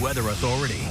Weather Authority.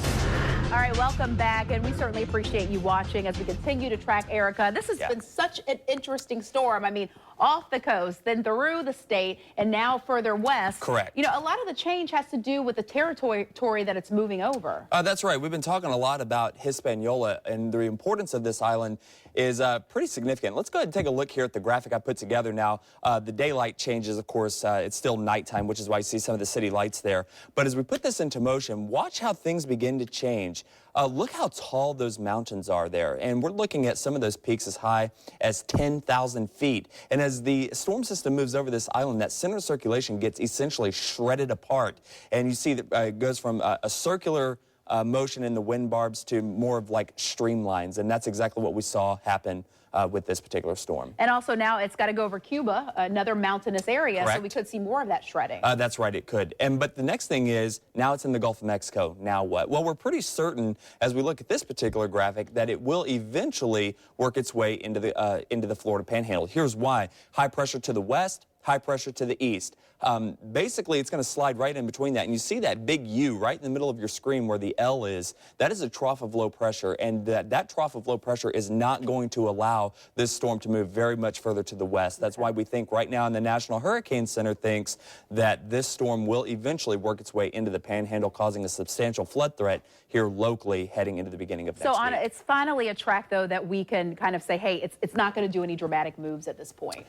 All right, welcome back, and we certainly appreciate you watching as we continue to track Erika. This has been such an interesting storm. I mean, off the coast, then through the state, and now further west. Correct. You know, a lot of the change has to do with the territory that it's moving over. That's right. We've been talking a lot about Hispaniola, and the importance of this island is pretty significant. Let's go ahead and take a look here at the graphic I put together now. The daylight changes, of course. It's still nighttime, which is why you see some of the city lights there. But as we put this into motion, watch how things begin to change. Look how tall those mountains are there. And we're looking at some of those peaks as high as 10,000 feet. And as the storm system moves over this island, that center of circulation gets essentially shredded apart. And you see that it goes from a circular motion in the wind barbs to more of like streamlines. And that's exactly what we saw happen with this particular storm. And also now it's got to go over Cuba, another mountainous area, Correct. so we could see more of that shredding. That's right, it could. But the next thing is, now it's in the Gulf of Mexico. Now what? Well, we're pretty certain, as we look at this particular graphic, that it will eventually work its way into the Florida Panhandle. Here's why. High pressure to the west, high pressure to the east. Basically, it's going to slide right in between that. And you see that big U right in the middle of your screen where the L is. That is a trough of low pressure. And that trough of low pressure is not going to allow this storm to move very much further to the west. That's why we think right now, and the National Hurricane Center thinks that this storm will eventually work its way into the Panhandle, causing a substantial flood threat here locally heading into the beginning of next week. So it's finally a track, though, that we can kind of say, hey, it's not going to do any dramatic moves at this point.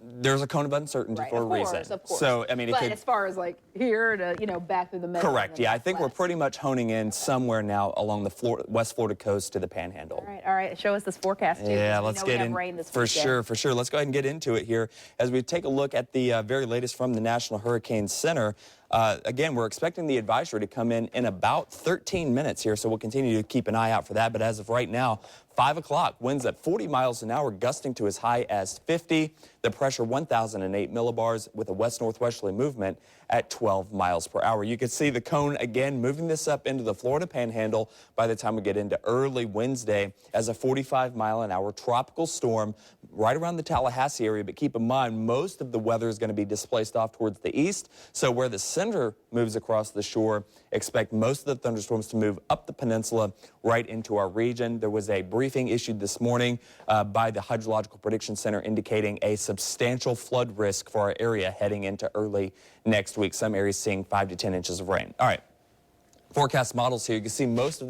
There's a cone of uncertainty for a reason. Of course. So, I mean, but as far as like here to, you know, back through the middle. Correct. Yeah, I think we're pretty much honing in somewhere now along the West Florida coast to the Panhandle. All right. Show us this forecast, too. Yeah, let's get in. Rain this for weekend. sure. Let's go ahead and get into it here as we take a look at the very latest from the National Hurricane Center. Again, we're expecting the advisory to come in about 13 minutes here, so we'll continue to keep an eye out for that. But as of right now, 5 o'clock, winds at 40 miles an hour, gusting to as high as 50. The pressure 1,008 millibars with a west-northwesterly movement at 12 miles per hour. You can see the cone again moving this up into the Florida Panhandle by the time we get into early Wednesday as a 45-mile-an-hour tropical storm right around the Tallahassee area. But keep in mind, most of the weather is going to be displaced off towards the east. So where the center moves across the shore, expect most of the thunderstorms to move up the peninsula right into our region. There was a briefing issued this morning by the Hydrological Prediction Center indicating a substantial flood risk for our area heading into early next week. Some areas seeing 5 to 10 inches of rain. All right, forecast models here. You can see most of